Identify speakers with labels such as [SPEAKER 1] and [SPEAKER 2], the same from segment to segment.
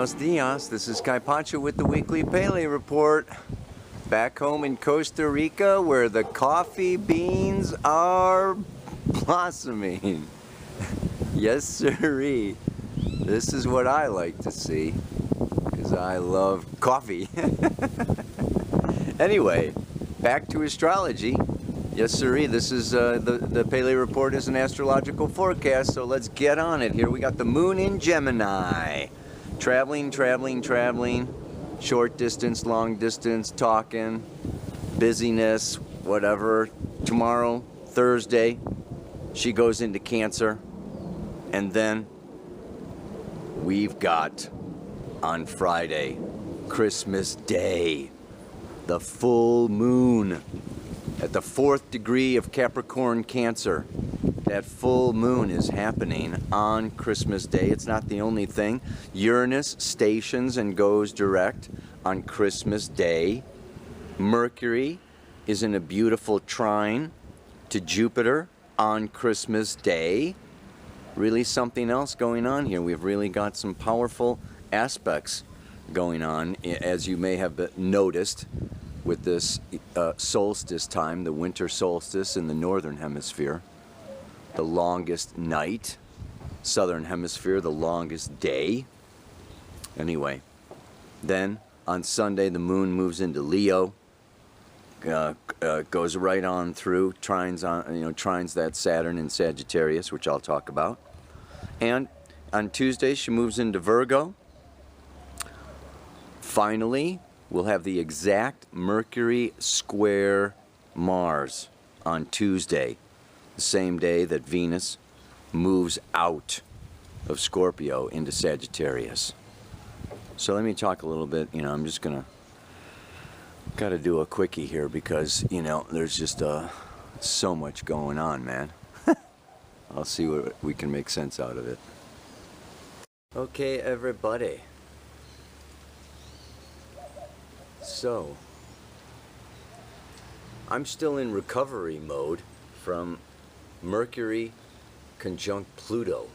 [SPEAKER 1] Buenos dias. This is Kai Pancho with the Weekly Paley Report. Back home in Costa Rica where the coffee beans are blossoming. Yes, sirree. This is what I like to see because I love coffee. Anyway, back to astrology. Yes, sirree. This is the Paley Report is an astrological forecast, so let's get on it here. We got the moon in Gemini. Traveling, short distance, long distance, talking, busyness, whatever. Tomorrow, Thursday, she goes into Cancer. And then we've got on Friday, Christmas Day, the full moon at the 4th degree of Capricorn Cancer. That full moon is happening on Christmas Day. It's not the only thing. Uranus stations and goes direct on Christmas Day. Mercury is in a beautiful trine to Jupiter on Christmas Day. Really something else going on here. We've really got some powerful aspects going on, as you may have noticed with this solstice time, the winter solstice in the northern hemisphere. The longest night, southern hemisphere, the longest day. Anyway, then on Sunday the moon moves into Leo, goes right on through, trines that Saturn in Sagittarius, which I'll talk about. And on Tuesday she moves into Virgo. Finally, we'll have the exact Mercury square Mars on Tuesday, the same day that Venus moves out of Scorpio into Sagittarius. So let me talk a little bit. I'm just got to do a quickie here because, there's just so much going on, man. I'll see what we can make sense out of it. Okay, everybody. So, I'm still in recovery mode from Mercury conjunct Pluto,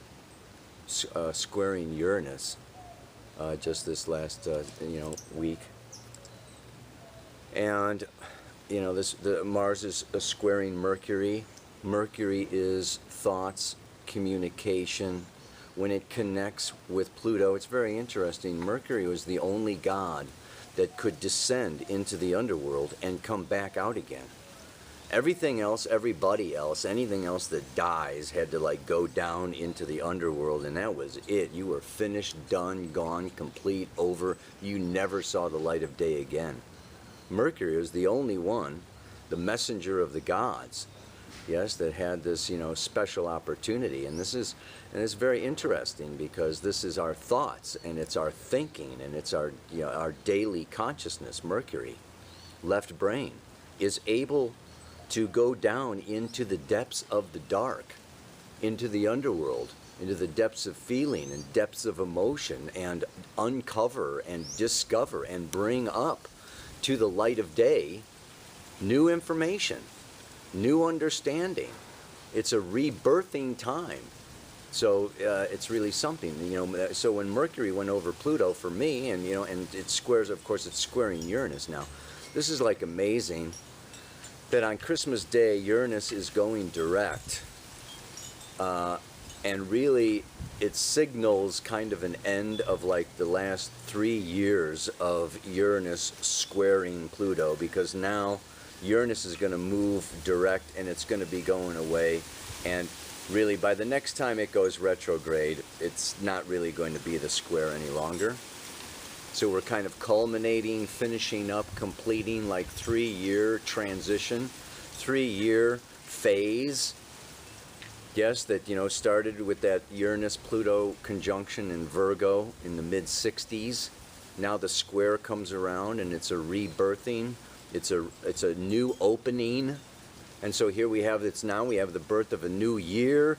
[SPEAKER 1] squaring Uranus, just this last week. And the Mars is squaring Mercury. Mercury is thoughts, communication. When it connects with Pluto, it's very interesting. Mercury was the only god that could descend into the underworld and come back out again. Everything else, everybody else, anything else that dies had to go down into the underworld, and that was it. You were finished, done, gone, complete, over. You never saw the light of day again. Mercury was the only one, the messenger of the gods, yes, that had this, special opportunity. And it's very interesting because this is our thoughts and it's our thinking and it's our, our daily consciousness. Mercury, left brain, is able to go down into the depths of the dark, into the underworld, into the depths of feeling and depths of emotion, and uncover and discover and bring up to the light of day new information, new understanding. It's a rebirthing time. So it's really something, so when Mercury went over Pluto for me, and and it squares, of course it's squaring Uranus now. This is amazing that on Christmas Day Uranus is going direct, and really it signals kind of an end of the last 3 years of Uranus squaring Pluto, because now Uranus is going to move direct and it's going to be going away, and really by the next time it goes retrograde it's not really going to be the square any longer. So we're kind of culminating, finishing up, completing 3-year transition, 3-year phase. Yes, that started with that Uranus-Pluto conjunction in Virgo in the mid-60s. Now the square comes around and it's a rebirthing. It's a new opening. And so here we have we have the birth of a new year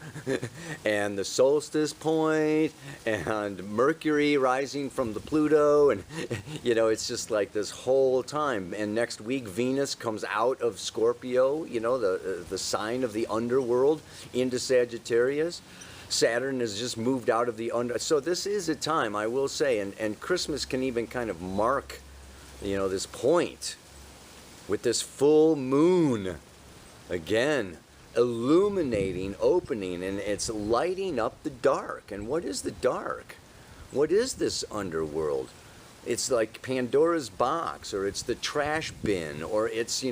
[SPEAKER 1] and the solstice point and Mercury rising from the Pluto, and it's just this whole time. And next week Venus comes out of Scorpio, the sign of the underworld, into Sagittarius. Saturn has just moved out of the under. So this is a time, I will say, and Christmas can even kind of mark, this point with this full moon again, illuminating, opening, and it's lighting up the dark. And what is the dark? What is this underworld? It's like Pandora's box, or it's the trash bin, or it's,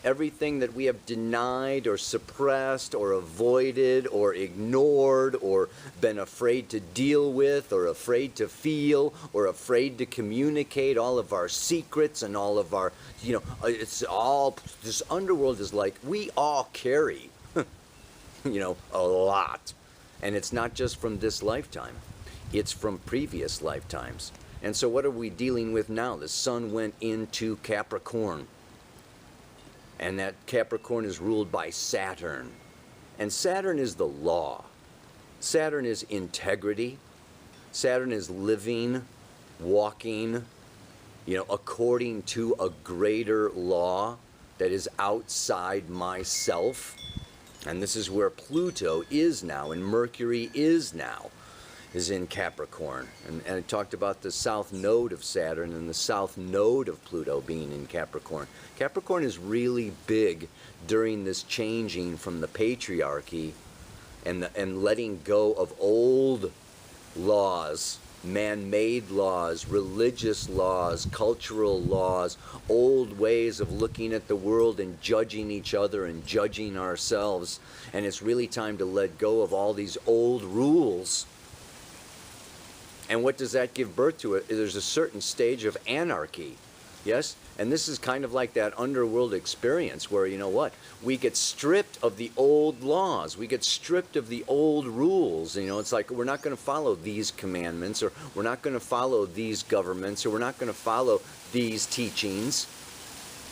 [SPEAKER 1] everything that we have denied or suppressed or avoided or ignored or been afraid to deal with or afraid to feel or afraid to communicate, all of our secrets and all of our, it's all, this underworld is like, we all carry, a lot. And it's not just from this lifetime, it's from previous lifetimes. And so what are we dealing with now? The sun went into Capricorn. And that Capricorn is ruled by Saturn. And Saturn is the law. Saturn is integrity. Saturn is living, walking, according to a greater law that is outside myself. And this is where Pluto is now and Mercury is now. Is in Capricorn. And I talked about the south node of Saturn and the south node of Pluto being in Capricorn. Capricorn is really big during this changing from the patriarchy and letting go of old laws, man-made laws, religious laws, cultural laws, old ways of looking at the world and judging each other and judging ourselves. And it's really time to let go of all these old rules. And what does that give birth to? There's a certain stage of anarchy, yes? And this is kind of like that underworld experience where, we get stripped of the old laws. We get stripped of the old rules. It's like we're not going to follow these commandments, or we're not going to follow these governments, or we're not going to follow these teachings.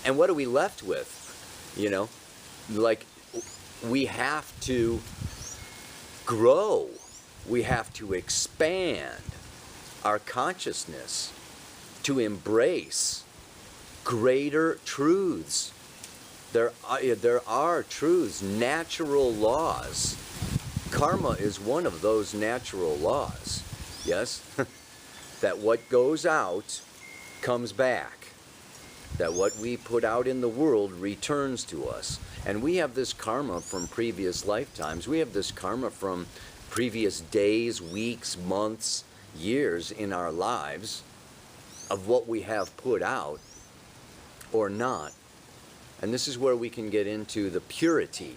[SPEAKER 1] And what are we left with? Like we have to grow. We have to expand our consciousness to embrace greater truths. There are truths, natural laws. Karma is one of those natural laws. Yes? That what goes out comes back. That what we put out in the world returns to us. And we have this karma from previous lifetimes. We have this karma from previous days, weeks, months, years in our lives of what we have put out or not. And this is where we can get into the purity,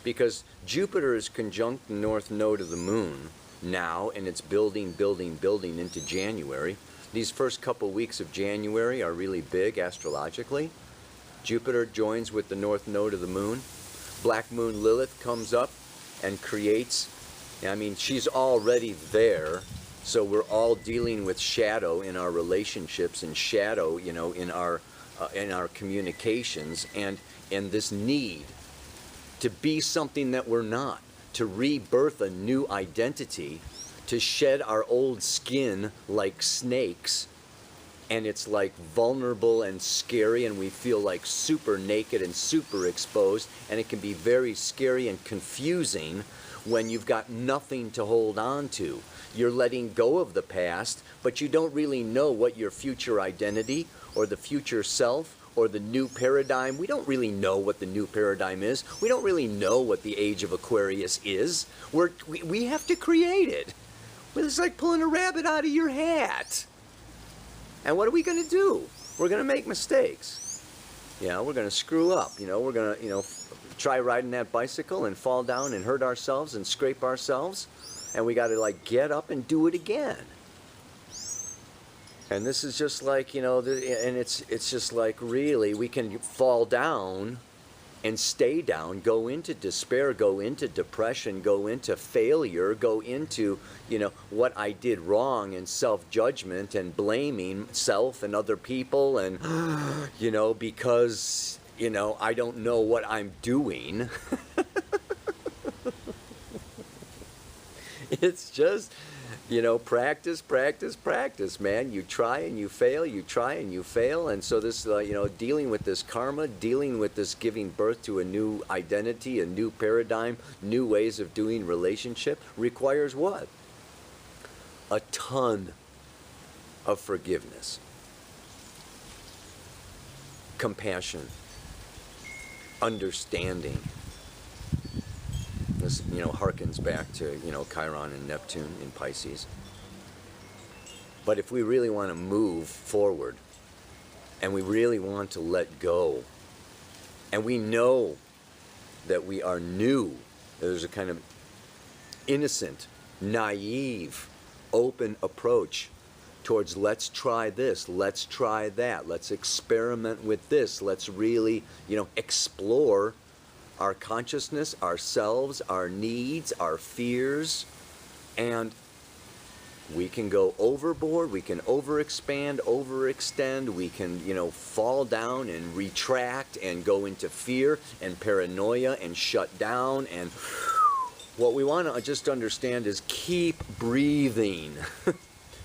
[SPEAKER 1] because Jupiter is conjunct the north node of the moon now, and it's building into January. These first couple weeks of January are really big astrologically. Jupiter joins with the north node of the moon. Black moon Lilith comes up and creates, she's already there. So we're all dealing with shadow in our relationships and shadow, in our communications, and this need to be something that we're not, to rebirth a new identity, to shed our old skin like snakes. And it's like vulnerable and scary, and we feel like super naked and super exposed, and it can be very scary and confusing when you've got nothing to hold on to. You're letting go of the past, but you don't really know what your future identity or the future self or the new paradigm, we don't really know what the new paradigm is. We don't really know what the age of Aquarius is. We have to create it. It's like pulling a rabbit out of your hat. And what are we going to do? We're going to make mistakes. We're going to screw up. We're going to, try riding that bicycle and fall down and hurt ourselves and scrape ourselves. And we got to get up and do it again. And this is just like, and it's just like, really, we can fall down and stay down, go into despair, go into depression, go into failure, go into, what I did wrong, and self-judgment and blaming self and other people, and, because, I don't know what I'm doing. It's just, Practice, practice, practice, man. You try and you fail, you try and you fail. And so this, dealing with this karma, dealing with this giving birth to a new identity, a new paradigm, new ways of doing relationship requires what? A ton of forgiveness, compassion, understanding. This, harkens back to, Chiron and Neptune in Pisces. But if we really want to move forward, and we really want to let go, and we know that we are new, there's a kind of innocent, naive, open approach towards let's try this, let's try that, let's experiment with this, let's really, explore our consciousness, ourselves, our needs, our fears, and we can go overboard, we can overexpand, overextend, we can, fall down and retract and go into fear and paranoia and shut down. And what we want to just understand is keep breathing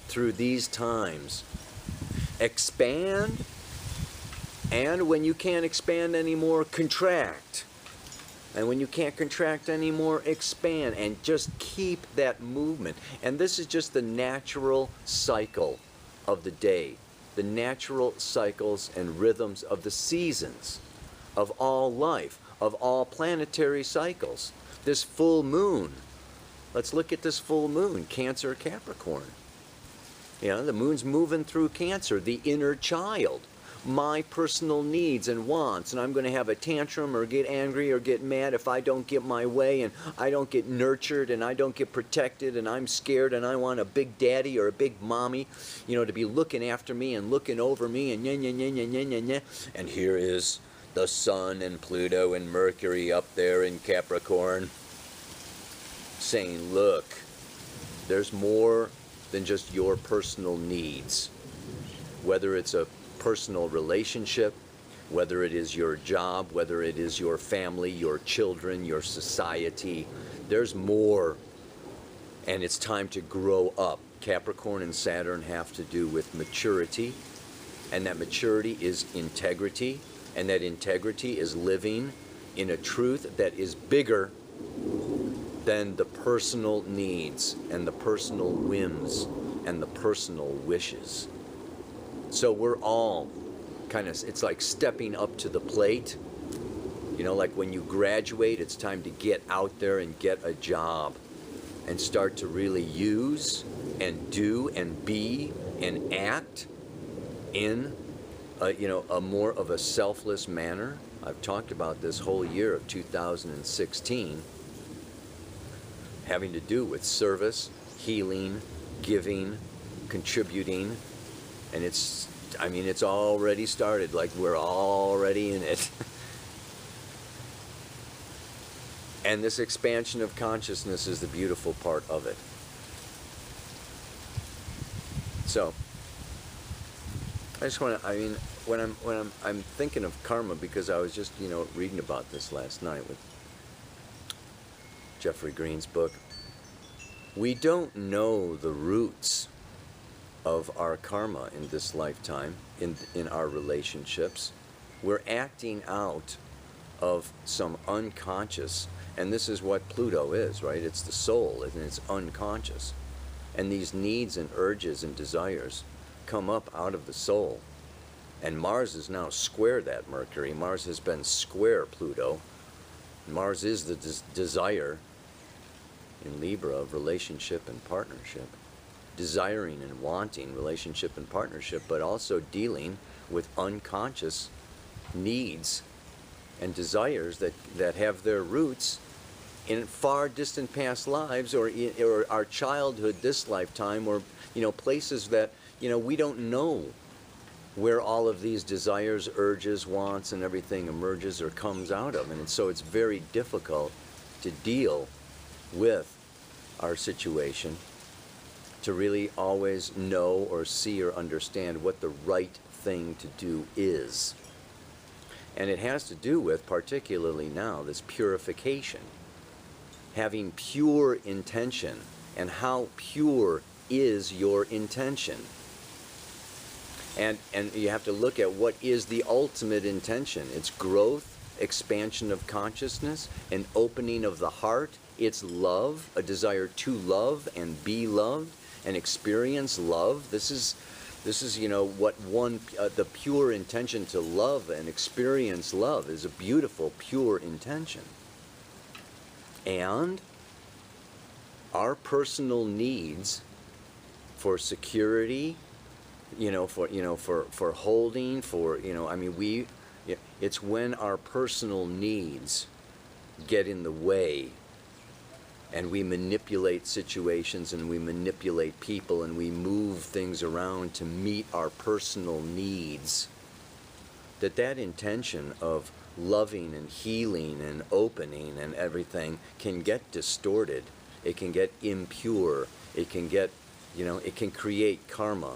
[SPEAKER 1] through these times. Expand, and when you can't expand anymore, contract. And when you can't contract anymore, expand, and just keep that movement. And this is just the natural cycle of the day, the natural cycles and rhythms of the seasons, of all life, of all planetary cycles. This full moon, let's look at this full moon, Cancer, Capricorn. The moon's moving through Cancer, the inner child. My personal needs and wants, and I'm going to have a tantrum or get angry or get mad if I don't get my way, and I don't get nurtured, and I don't get protected, and I'm scared, and I want a big daddy or a big mommy, to be looking after me and looking over me, and and here is the Sun and Pluto and Mercury up there in Capricorn saying, look, there's more than just your personal needs, whether it's a personal relationship, whether it is your job, whether it is your family, your children, your society. There's more, and it's time to grow up. Capricorn and Saturn have to do with maturity, and that maturity is integrity, and that integrity is living in a truth that is bigger than the personal needs and the personal whims and the personal wishes. So we're all kind of, it's like stepping up to the plate. Like when you graduate, it's time to get out there and get a job and start to really use and do and be and act in a more of a selfless manner. I've talked about this whole year of 2016 having to do with service, healing, giving, contributing. And it's already started, like we're already in it. And this expansion of consciousness is the beautiful part of it. So, I just want to, when I'm thinking of karma, because I was just, reading about this last night with Jeffrey Green's book. We don't know the roots of our karma in this lifetime, in our relationships. We're acting out of some unconscious, and this is what Pluto is, right? It's the soul, and it's unconscious. And these needs and urges and desires come up out of the soul. And Mars is now square that Mercury. Mars has been square Pluto. Mars is the desire in Libra of relationship and partnership. Desiring and wanting relationship and partnership, but also dealing with unconscious needs and desires that have their roots in far distant past lives, or our childhood, this lifetime, or places that we don't know where all of these desires, urges, wants, and everything emerges or comes out of. And so it's very difficult to deal with our situation, to really always know or see or understand what the right thing to do is. And it has to do with, particularly now, this purification. Having pure intention, and how pure is your intention? And you have to look at what is the ultimate intention. It's growth, expansion of consciousness, an opening of the heart. It's love, a desire to love and be loved and experience love. This is what the pure intention to love and experience love is a beautiful, pure intention. And our personal needs for security, for holding, it's when our personal needs get in the way and we manipulate situations and we manipulate people and we move things around to meet our personal needs, that intention of loving and healing and opening and everything can get distorted. It can get impure. It can get, it can create karma.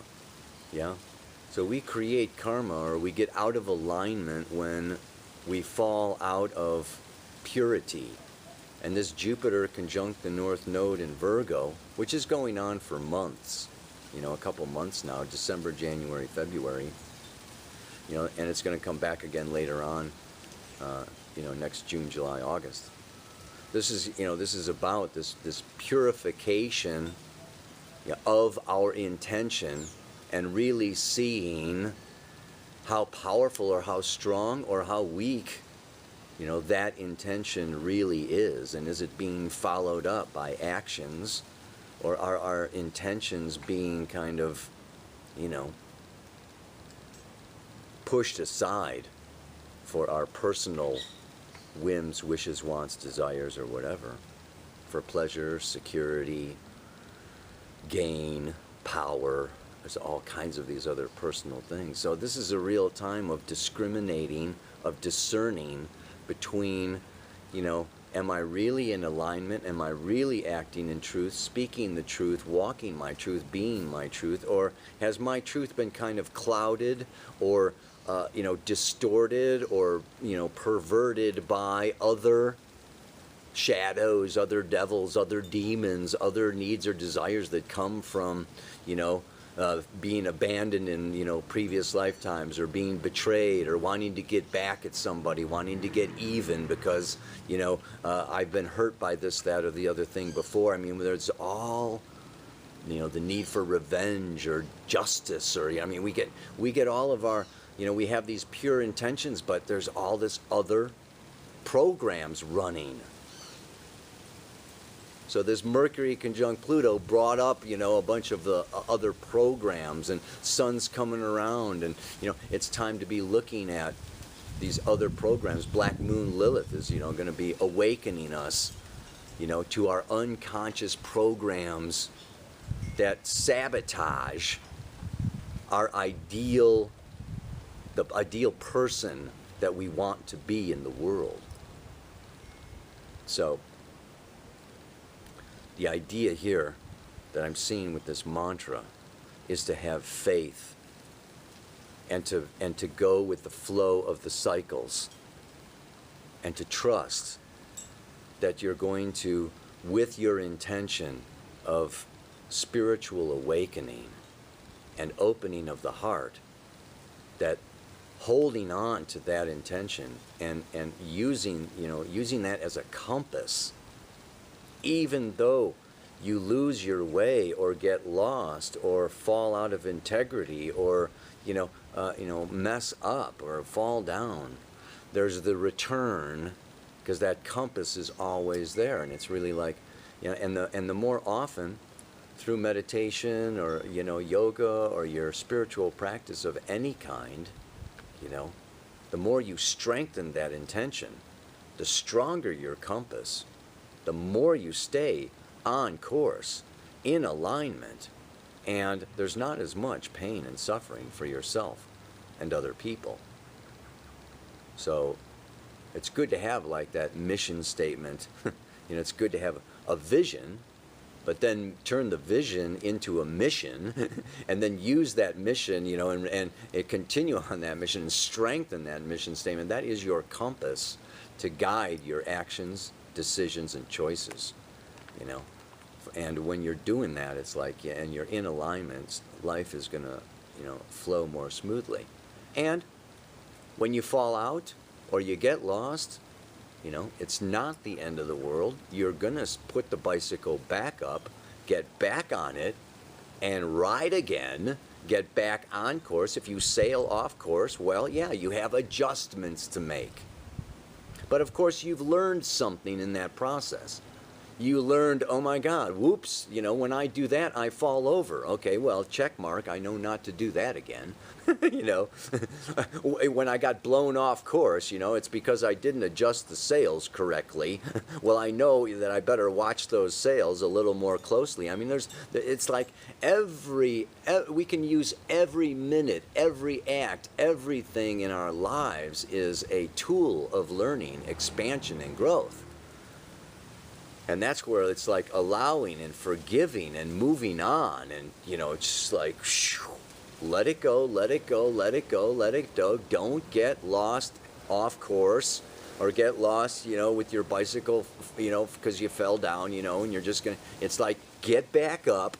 [SPEAKER 1] Yeah? So we create karma, or we get out of alignment when we fall out of purity. And this Jupiter conjunct the North Node in Virgo, which is going on for months, a couple months now, December, January, February, and it's going to come back again later on, next June, July, August. This is about this purification of our intention and really seeing how powerful or how strong or how weak that intention really is, and is it being followed up by actions, or are our intentions being kind of, pushed aside for our personal whims, wishes, wants, desires, or whatever, for pleasure, security, gain, power. There's all kinds of these other personal things. So this is a real time of discriminating, of discerning between, am I really in alignment? Am I really acting in truth, speaking the truth, walking my truth, being my truth? Or has my truth been kind of clouded or, distorted or, perverted by other shadows, other devils, other demons, other needs or desires that come from, being abandoned in previous lifetimes, or being betrayed, or wanting to get back at somebody, wanting to get even because I've been hurt by this, that, or the other thing before. There's all the need for revenge or justice, or we get all of our we have these pure intentions, but there's all this other programs running. So this Mercury conjunct Pluto brought up, a bunch of the other programs, and sun's coming around, and, it's time to be looking at these other programs. Black Moon Lilith is, going to be awakening us, to our unconscious programs that sabotage our the ideal person that we want to be in the world. So the idea here that I'm seeing with this mantra is to have faith and to go with the flow of the cycles, and to trust that you're going to, with your intention of spiritual awakening and opening of the heart, that holding on to that intention and using that as a compass, even though you lose your way or get lost or fall out of integrity or mess up or fall down, there's the return, because that compass is always there. And it's really like, and the more often through meditation or yoga or your spiritual practice of any kind, the more you strengthen that intention, the stronger your compass, the more you stay on course, in alignment, and there's not as much pain and suffering for yourself and other people. So it's good to have like that mission statement. It's good to have a vision, but then turn the vision into a mission and then use that mission, and continue on that mission and strengthen that mission statement. That is your compass to guide your actions, decisions, and choices, And when you're doing that, it's like, yeah, and you're in alignment, life is going to, flow more smoothly. And when you fall out or you get lost, it's not the end of the world. You're going to put the bicycle back up, get back on it, and ride again, get back on course. If you sail off course, well, yeah, you have adjustments to make. But of course, you've learned something in that process. You learned, oh my God, whoops, when I do that, I fall over. Okay, well, check mark, I know not to do that again. When I got blown off course, it's because I didn't adjust the sails correctly. Well, I know that I better watch those sails a little more closely. I mean, it's like we can use every minute, every act, everything in our lives is a tool of learning, expansion, and growth. And that's where it's like allowing and forgiving and moving on. And, it's just like, let it go, let it go, let it go, let it go. Don't get lost off course or get lost, with your bicycle, because you fell down, and you're just going to, it's like, get back up,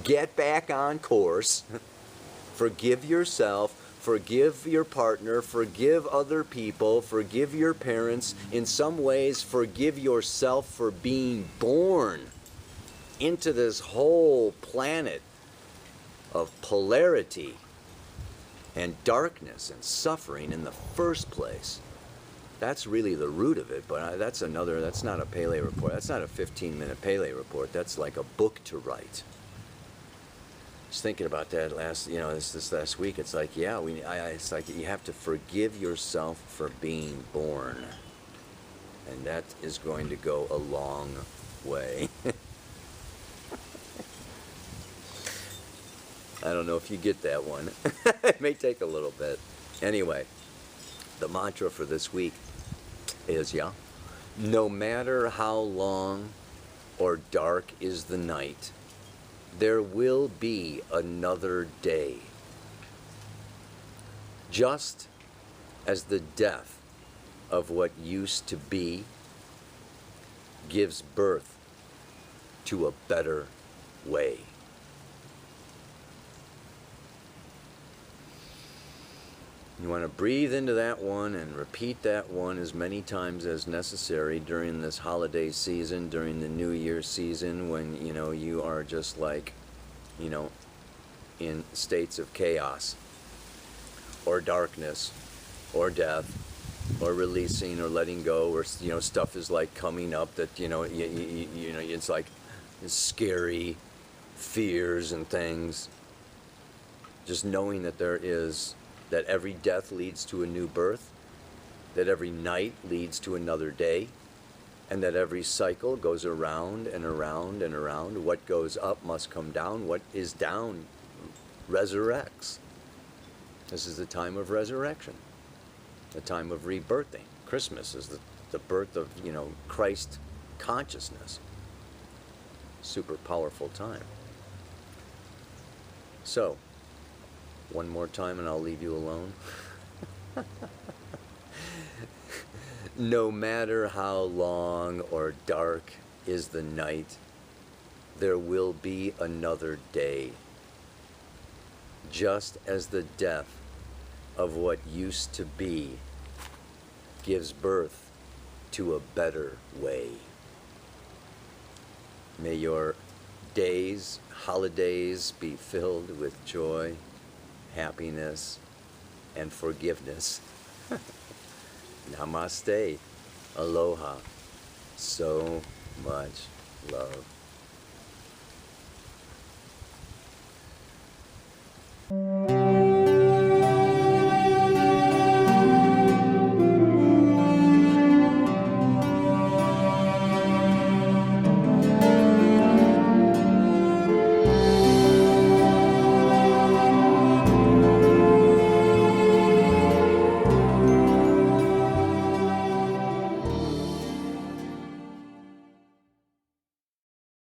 [SPEAKER 1] get back on course, forgive yourself, forgive your partner, forgive other people, forgive your parents. In some ways, forgive yourself for being born into this whole planet of polarity and darkness and suffering in the first place. That's really the root of it, but that's not a Pele report. That's not a 15-minute Pele report. That's like a book to write. I was thinking about that this last week. It's like, yeah, it's like you have to forgive yourself for being born, and that is going to go a long way. I don't know if you get that one. It may take a little bit. Anyway, the mantra for this week is, no matter how long or dark is the night, there will be another day. Just as the death of what used to be gives birth to a better way. You want to breathe into that one and repeat that one as many times as necessary during this holiday season, during the New Year season, when, you are just like, in states of chaos or darkness or death or releasing or letting go, or, stuff is like coming up that, it's like scary fears and things. Just knowing that that every death leads to a new birth, that every night leads to another day, and that every cycle goes around and around and around. What goes up must come down. What is down resurrects. This is the time of resurrection, the time of rebirthing. Christmas is the birth of, Christ consciousness. Super powerful time. So, one more time and I'll leave you alone. No matter how long or dark is the night, there will be another day. Just as the death of what used to be gives birth to a better way. May your days, holidays be filled with joy, happiness, and forgiveness. Namaste. Aloha. So much love.